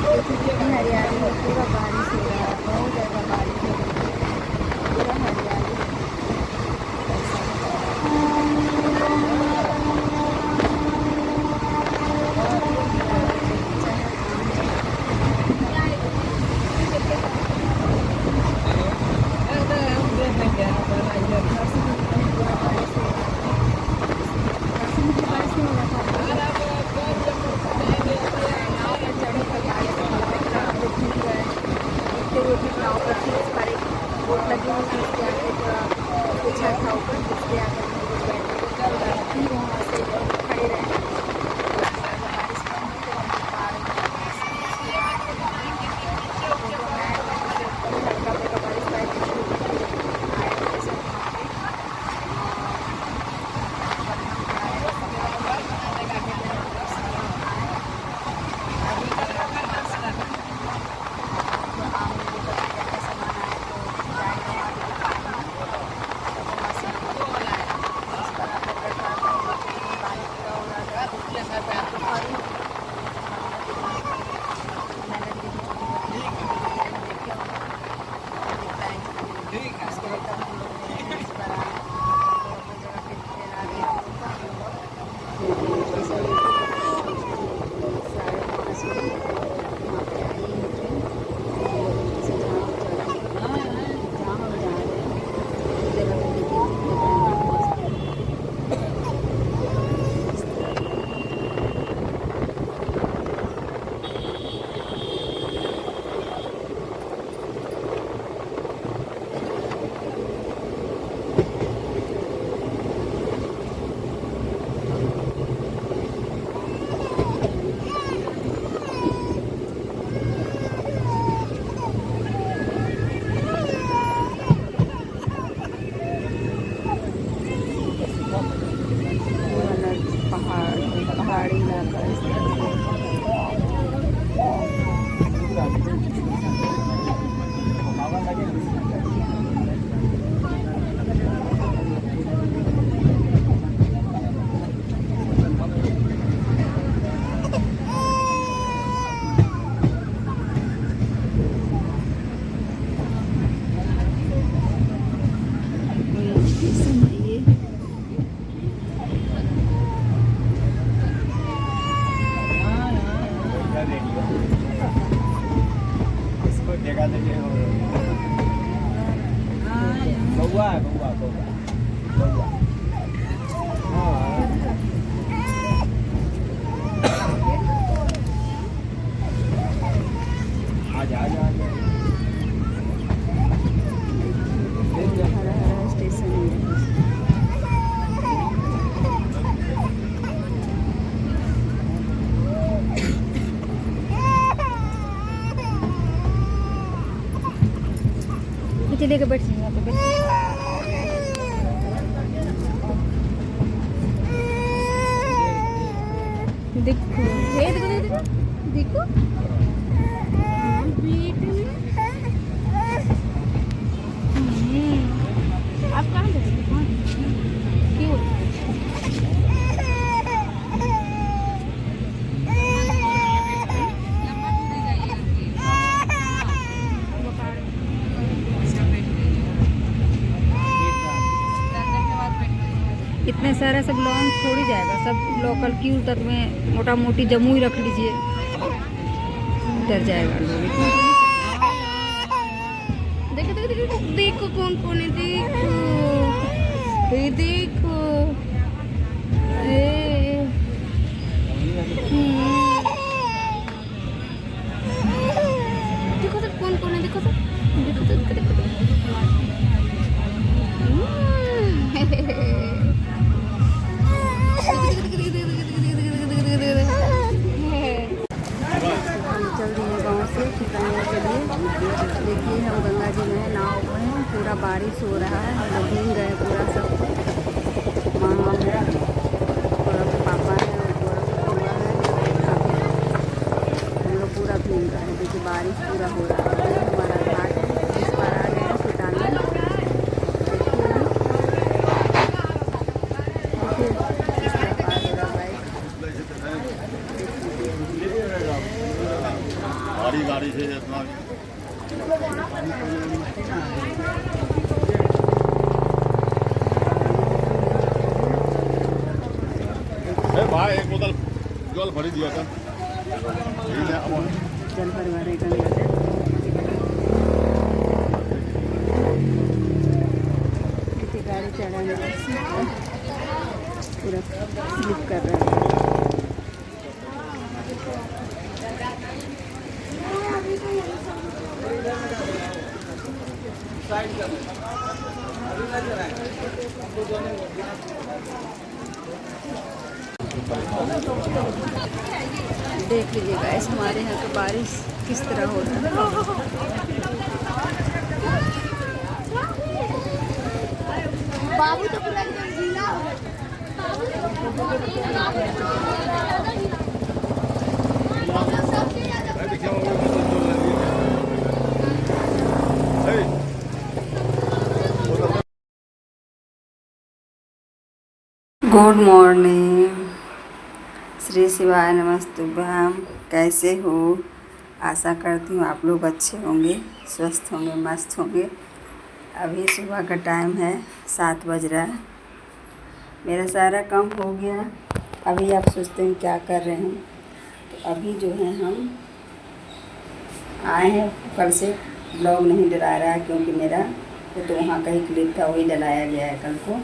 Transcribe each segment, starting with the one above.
देखिए कितनी हरियाली है, पूरा बारिश हो रहा है, बहुत ज़्यादा बारिश हो रही है, पूरा हरियाली। नाव पर थी, उस पर एक बोट लगी हुई थी, उसके आगे थोड़ा छत था ऊपर, उसके आगे हम लोग बैठे फिर वहाँ से खड़े रहे। बारिश कम हुई तो हम आ रहे थे, हल्का फुल्का बारिश था, आए थे सब वहाँ पे। पहाड़ी इलाका इस लेके बैठ यहाँ पे देखो, देखो देखो देखो आप कहाँ गए? क्यों? इतने सारे सब लॉन्ग थोड़ी जाएगा, सब लोकल क्यू तक में मोटा मोटी जमुई रख लीजिए, डर जाएगा लोग। देखो देखो देखो देखो कौन कौन है, देखो ये देखो देखो तो कौन कौन है, देखो तो देखो तो देखो देखो चल रही है गाँव से खिताने के लिए। देखिए हम गंगा जी में नाव में हैं, पूरा बारिश हो रहा है, हम लोग भीग गए पूरा सब। मामा है, पूरा पापा है, पूरा हम लोग पूरा भीग गए। देखिए बारिश पूरा हो रहा है, हमारा घाट है, इस पर आ गए हैं खिताने। देखिए बड़ी गाड़ी से अपना भाई एक बोतल जल भरी दिया था जल भरवा रहे गंगा जल गाड़ी चढ़ाने पूरा स्लिप कर रहा है। देख लीजिए गाइस हमारे यहाँ का बारिश किस तरह हो रहा है। बाबू तो पूरा एकदम गीला हो गुड मॉर्निंग, श्री शिवाय नमस्तुभ्यम। कैसे हो? आशा करती हूँ आप लोग अच्छे होंगे, स्वस्थ होंगे, मस्त होंगे। अभी सुबह का टाइम है, 7 बज रहा है। मेरा सारा काम हो गया। अभी आप सोचते हैं क्या कर रहे हैं, तो अभी जो है हम आए हैं। कल से ब्लॉग नहीं डला रहा है क्योंकि मेरा तो वहाँ का ही क्लिप था, वही डलाया गया है कल को।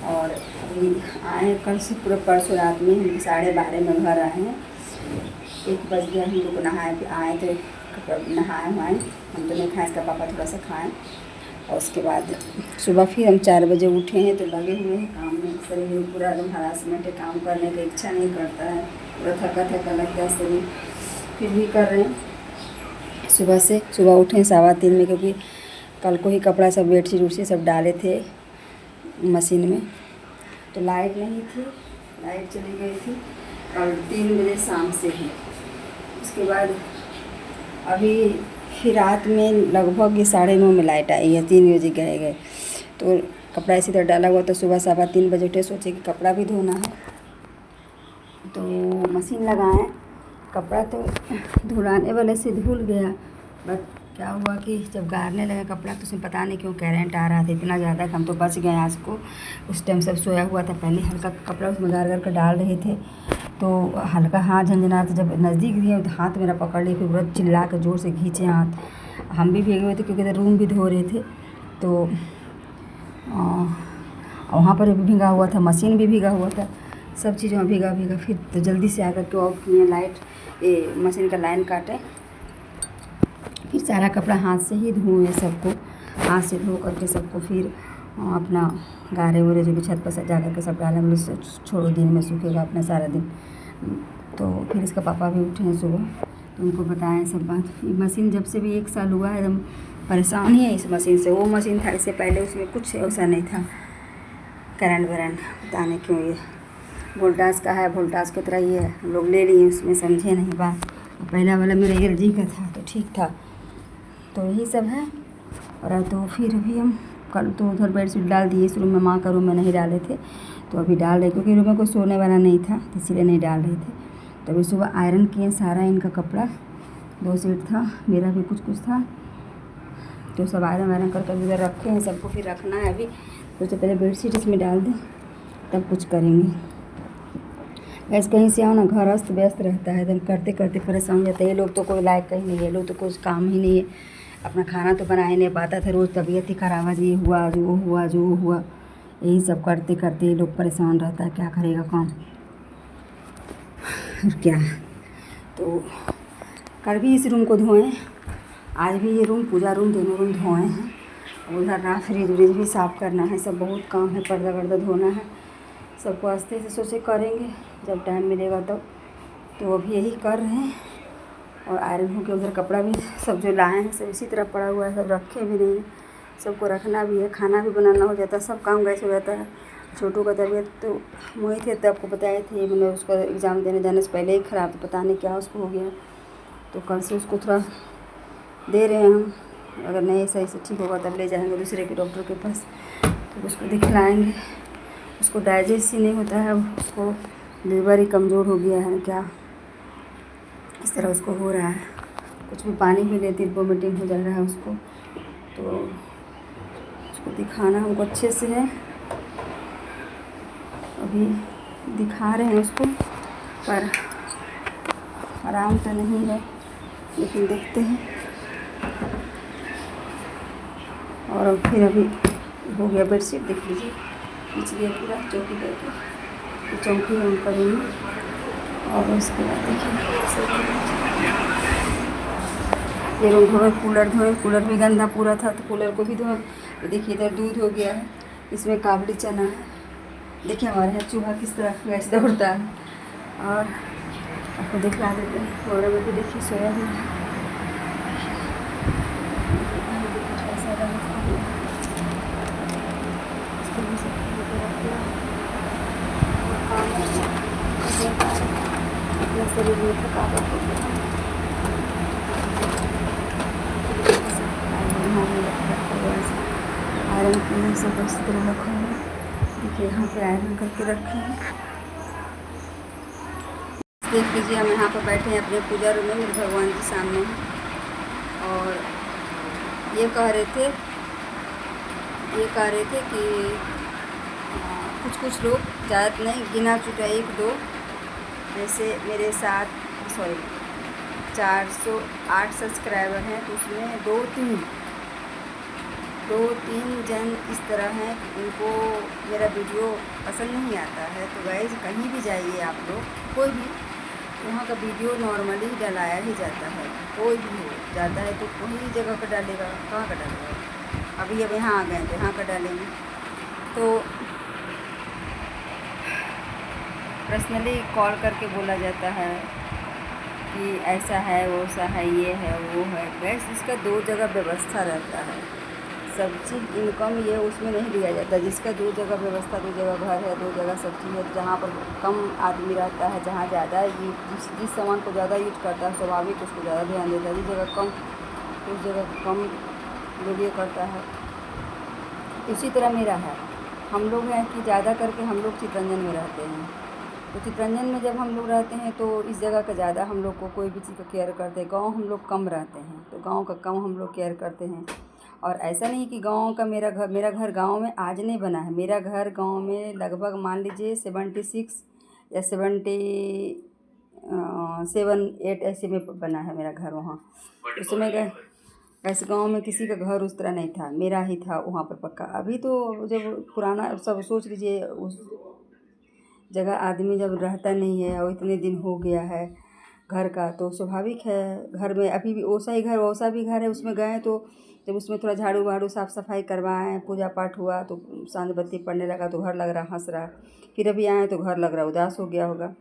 और अभी आए हैं कल से पूरा परसों रात में हम 12:30 में घर आए हैं। 1 बज गया हम लोग को नहाए आए थे, नहाए हुए हम तो नहीं खाए, इसका पापा थोड़ा सा खाएँ। और उसके बाद सुबह फिर हम 4 बजे उठे हैं, तो लगे हुए हैं काम में। शरीर पूरा एकदम हरासमेंट है, काम करने की इच्छा नहीं करता है, पूरा थका थका लगता है शरीर, फिर भी कर रहे हैं। सुबह उठे 3:15 में, क्योंकि कल को ही कपड़ा सब बेडशीट उडशीट सब डाले थे मशीन में। तो लाइट नहीं थी, लाइट चली गई थी कल 3 बजे शाम से ही। उसके बाद अभी फिर रात में लगभग 9:30 में लाइट आई है, 3 बजे गए। तो कपड़ा इसी तरह डाला हुआ, तो सुबह 3:15 बजे उठे, सोचे कि कपड़ा भी धोना है, तो मशीन लगाएं। कपड़ा तो धुलाने वाले से धुल गया, बट क्या हुआ कि जब गारने लगा कपड़ा तो उसमें पता नहीं क्यों करंट आ रहा था इतना ज़्यादा कि हम तो बच गए आज को। उस टाइम सब सोया हुआ था, पहले हल्का कपड़ा उसमें गार कर डाल रहे थे, तो हल्का हाथ झंझना था। जब नज़दीक दिए तो हाथ मेरा पकड़ लिए, फिर बहुत चिल्ला कर ज़ोर से खींचे हाथ। हम भी भीगे हुए थे क्योंकि रूम भी धो रहे थे, तो वहाँ पर भी भीगा हुआ था, मशीन भी भीगा हुआ था, सब चीज़ों में भीगा। फिर तो जल्दी से आकर के ऑफ किए लाइट, ये मशीन का लाइन काटे। फिर सारा कपड़ा हाथ से ही धोए, सबको हाथ से धो करके सबको फिर अपना गारे वरे जो भी छत पर सजा करके सब डाले, मतलब छोड़ो दिन में सूखेगा अपना सारा दिन। तो फिर इसका पापा भी उठे हैं सुबह, तो उनको बताएं सब बात। ये मशीन जब से भी 1 साल हुआ है, एकदम परेशान ही है इस मशीन से। वो मशीन था इससे पहले, उसमें कुछ ऐसा नहीं था, करंट वरंट पता नहीं क्यों। ये वोल्टास का है, वोल्टास की तरह ये है, हम लोग ले लिए, उसमें समझे नहीं बात। पहला वाला मेरा LG का था तो ठीक था। तो यही सब है। और तो फिर अभी हम कल तो उधर बेडशीट डाल दिए, इस रूम में, माँ का रूम में नहीं डाले थे, तो अभी डाल रहे, क्योंकि रूम में कोई सोने वाला नहीं था, इसीलिए नहीं डाल रहे थे। तो अभी सुबह आयरन किए सारा इनका कपड़ा, 2 सेट था, मेरा भी कुछ था, तो सब आयरन वायरन करके इधर रखे हैं। सबको फिर रखना है अभी, तो पहले बेडशीट इसमें डाल दें तब कुछ करेंगे। ऐसे कहीं से आओ ना, घर अस्त व्यस्त रहता है, एकदम करते करते परेशान हो जाते हैं। ये लोग तो कोई लायक कहीं नहीं है, लोग तो कुछ काम ही नहीं है, अपना खाना तो बना ही नहीं पाता था। रोज़ तबीयत ही खराब है, ये हुआ जो हुआ, यही सब करते करते लोग परेशान रहता है। क्या करेगा काम और क्या। तो कल भी इस रूम को धोएं, आज भी ये रूम, पूजा रूम, दोनों रूम धोए हैं। उधर ना फ्रिज व्रिज भी साफ़ करना है, सब बहुत काम है, पर्दा वर्दा धोना है, सबको आस्ते से सोचे करेंगे जब टाइम मिलेगा तब। तो अभी यही कर रहे हैं। और आयरन हो के उधर कपड़ा भी सब जो लाए हैं सब इसी तरह पड़ा हुआ है, सब रखे भी नहीं, सबको रखना भी है, खाना भी बनाना हो जाता है, सब काम गैस हो जाता है। छोटू का तबीयत तो वही थे, तब आपको बताए थे, मैंने उसका एग्ज़ाम देने जाने से पहले ही ख़राब, तो पता नहीं क्या उसको हो गया। तो कल से उसको थोड़ा दे रहे हैं हम, अगर नहीं सही से ठीक होगा तब ले जाएंगे दूसरे के डॉक्टर के पास, तो उसको दिखलाएंगे। उसको डाइजेस्ट ही नहीं होता है, उसको लीवर ही कमज़ोर हो गया है क्या, इस तरह उसको हो रहा है। कुछ भी पानी भी लेती वोमिटिंग हो जा रहा है उसको, तो उसको दिखाना हमको अच्छे से है। अभी दिखा रहे हैं उसको, पर आराम तो नहीं है, लेकिन देखते हैं। और फिर अभी हो गया बेडशीट, देख लीजिए इसलिए पूरा चौकी करके चौकी हम करेंगे। और उसके बाद देखिए ये रूम धोए, कूलर धोए, कूलर भी गंदा पूरा था तो कूलर को भी धोए। तो देखिए इधर दूध हो गया है, इसमें काबली चना है। देखिए हमारे यहाँ चूहा किस तरह गैस दौड़ता है। और आपको दिखला देते हैं, और में भी देखिए सोया भी है। अपना शरीर में थकावट हो गया, आयरन की सब इस तरह रखा है। देखिए यहाँ पे आयरन करके रखे हैं। देख लीजिए हम यहाँ पर बैठे हैं अपने पूजा रूम में, मेरे भगवान जी सामने हैं। और ये कह रहे थे कि कुछ लोग, ज़्यादा नहीं, गिना चुका 1-2, जैसे मेरे साथ 408 सब्सक्राइबर हैं, तो उसमें 2-3 जन इस तरह हैं कि उनको मेरा वीडियो पसंद नहीं आता है। तो गाइस कहीं भी जाइए आप लोग, कोई भी, वहाँ का वीडियो नॉर्मली डलाया ही जाता है। कोई भी हो जाता है तो वही जगह का डालेगा, कहाँ का डालेगा। अभी अब यहाँ आ गए तो यहाँ का डालेंगे। तो पर्सनली कॉल करके बोला जाता है कि ऐसा है, वैसा है, ये है, वो है। गैस इसका 2 जगह व्यवस्था रहता है। सब चीज़ इनकम ये उसमें नहीं लिया जाता। जिसका 2 जगह व्यवस्था, 2 जगह घर है, 2 जगह सब चीज़ है, जहाँ पर कम आदमी रहता है, जहाँ ज़्यादा जिस सामान को ज़्यादा यूज करता है, स्वाभाविक उसको ज़्यादा ध्यान देता है। जिस जगह कम, उस जगह कम लोग ये करता है। इसी तरह मेरा है। हम लोग हैं कि ज़्यादा करके हम लोग चितरंजन में रहते हैं। तो चितरंजन में जब हम लोग रहते हैं तो इस जगह का ज़्यादा हम लोग को कोई भी चीज़ का केयर करते हैं। गाँव हम लोग कम रहते हैं, तो गाँव का कम हम लोग केयर करते हैं। और ऐसा नहीं कि गाँव का मेरा घर गाँव में आज नहीं बना है। मेरा घर गाँव में लगभग मान लीजिए 76 या 77-8 ऐसे में बना है मेरा घर वहाँ। उस समय ऐसे गाँव में किसी का घर उस तरह नहीं था, मेरा ही था वहाँ पर पक्का। अभी तो जब पुराना सब सोच लीजिए, उस जगह आदमी जब रहता नहीं है और इतने दिन हो गया है घर का, तो स्वाभाविक है घर में अभी भी वैसा भी घर है। उसमें गए तो जब उसमें थोड़ा झाड़ू वाड़ू साफ़ सफाई करवाएं, पूजा पाठ हुआ तो सांझ बत्ती पड़ने लगा तो घर लग रहा हंस रहा। फिर अभी आए तो घर लग रहा उदास हो गया होगा।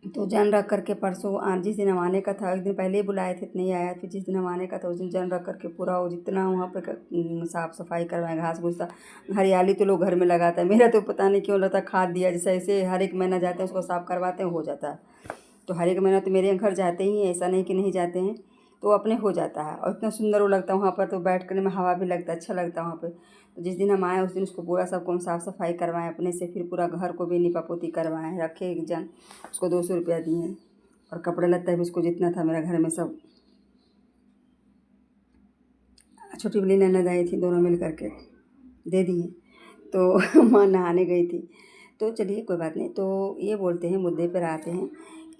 तो जन रख करके परसों जिस दिन हम आने का था, एक दिन पहले ही बुलाए थे, नहीं आया। फिर जिस दिन हम आने का था उस दिन जन रख करके पूरा वो जितना वहाँ पर साफ़ सफाई करवाएं, घास भूसा, हरियाली तो लोग घर में लगाता है। मेरा तो पता नहीं क्यों लगता खाद दिया, जैसे ऐसे हर एक महीना जाते हैं उसको साफ़ करवाते हैं, हो जाता है। तो हर एक महीना तो मेरे घर जाते ही हैं, ऐसा नहीं कि नहीं जाते हैं, तो अपने हो जाता है। और इतना सुंदर वो लगता है वहाँ पर, तो बैठ करने में हवा भी लगता है, अच्छा लगता है वहाँ पे। तो जिस दिन हम आए उस दिन उसको पूरा सबको हम साफ़ सफाई करवाएं अपने से। फिर पूरा घर को भी निपा पोती करवाएं, रखे एक जन, उसको 200 रुपया दिए। और कपड़े लत्ता भी उसको जितना था मेरा घर में सब, छोटी बड़ी ननद आई थी, दोनों मिल करके दे दिए। तो माँ नहाने गई थी। तो चलिए कोई बात नहीं। तो ये बोलते हैं, मुद्दे पर आते हैं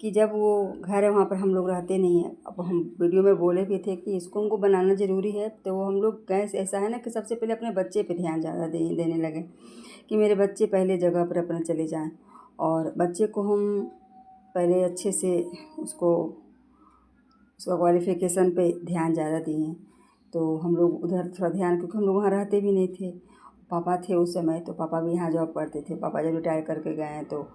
कि जब वो घर है वहाँ पर हम लोग रहते नहीं हैं। अब हम वीडियो में बोले भी थे कि इसको हमको बनाना ज़रूरी है। तो हम लोग गैस ऐसा है ना कि सबसे पहले अपने बच्चे पे ध्यान ज़्यादा देने लगे कि मेरे बच्चे पहले जगह पर अपना चले जाएं। और बच्चे को हम पहले अच्छे से उसका क्वालिफ़िकेशन पे ध्यान ज़्यादा दिए। तो हम लोग उधर थोड़ा ध्यान, क्योंकि हम लोग वहाँ रहते भी नहीं थे। पापा थे उस समय, तो पापा भी यहाँ जॉब करते थे। पापा जब रिटायर करके गए हैं तो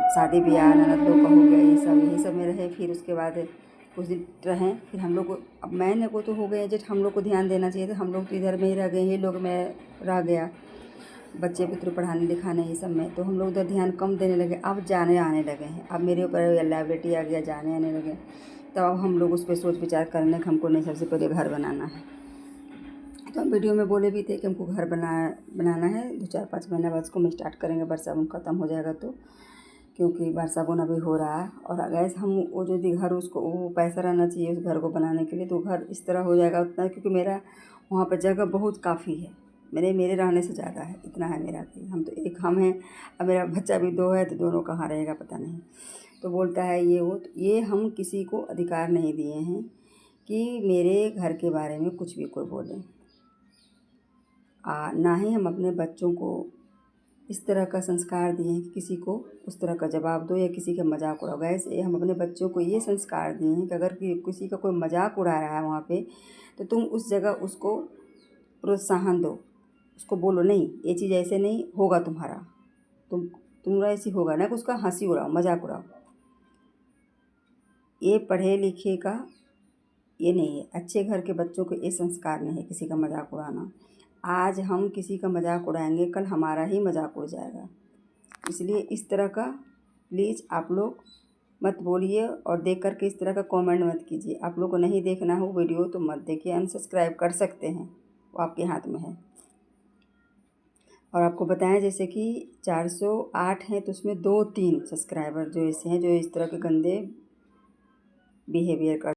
शादी ब्याह ननद लोग का हो गया, यही सब में रहे। फिर उसके बाद कुछ दिन रहें, फिर हम लोग को, अब मैंने को तो हो गए जब हम लोग को ध्यान देना चाहिए था। हम लोग तो इधर में ही रह गए, ये लोग में रह गया, बच्चे पुत्र पढ़ाने लिखाने ये सब में, तो हम लोग उधर ध्यान कम देने लगे। अब जाने आने लगे हैं, अब मेरे ऊपर लाइबिलिटी आ गया, जाने आने लगे। तो अब हम लोग उस पर सोच विचार करने कि हमको नहीं, सबसे पहले घर बनाना है। तो हम वीडियो में बोले भी थे कि हमको घर बनाना है, 2-4-5 महीने बाद उसको हम स्टार्ट करेंगे, बरसात ख़त्म हो जाएगा क्योंकि बरसागुन अभी हो रहा है। और अगर हम वो यदि घर उसको वो पैसा रहना चाहिए उस घर को बनाने के लिए, तो घर इस तरह हो जाएगा उतना, क्योंकि मेरा वहाँ पर जगह बहुत काफ़ी है, मेरे रहने से ज़्यादा है, इतना है मेरा कि हम तो एक हम हैं, अब मेरा बच्चा भी 2 है, तो दोनों कहाँ रहेगा पता नहीं। तो बोलता है ये वो, तो ये हम किसी को अधिकार नहीं दिए हैं कि मेरे घर के बारे में कुछ भी कोई बोले। ना ही हम अपने बच्चों को इस तरह का संस्कार दिए हैं कि किसी को उस तरह का जवाब दो या किसी का मजाक उड़ाओ। वैसे हम अपने बच्चों को ये संस्कार दिए हैं कि अगर किसी का कोई मजाक उड़ा रहा है वहाँ पे, तो तुम उस जगह उसको प्रोत्साहन दो, उसको बोलो नहीं ये चीज़ ऐसे नहीं होगा तुम्हारा, तुम्हारा ऐसी होगा ना, कि उसका हंसी उड़ाओ, मजाक उड़ाओ। ये पढ़े लिखे का ये नहीं है, अच्छे घर के बच्चों को ये संस्कार नहीं है किसी का मजाक उड़ाना। आज हम किसी का मजाक उड़ाएंगे, कल हमारा ही मजाक उड़ जाएगा। इसलिए इस तरह का प्लीज़ आप लोग मत बोलिए, और देख कर के इस तरह का कमेंट मत कीजिए। आप लोग को नहीं देखना हो वीडियो तो मत देखिए, अनसब्सक्राइब कर सकते हैं, वो आपके हाथ में है। और आपको बताएं जैसे कि 408 हैं, तो उसमें 2-3 सब्सक्राइबर जो ऐसे हैं जो इस तरह के गंदे बिहेवियर कर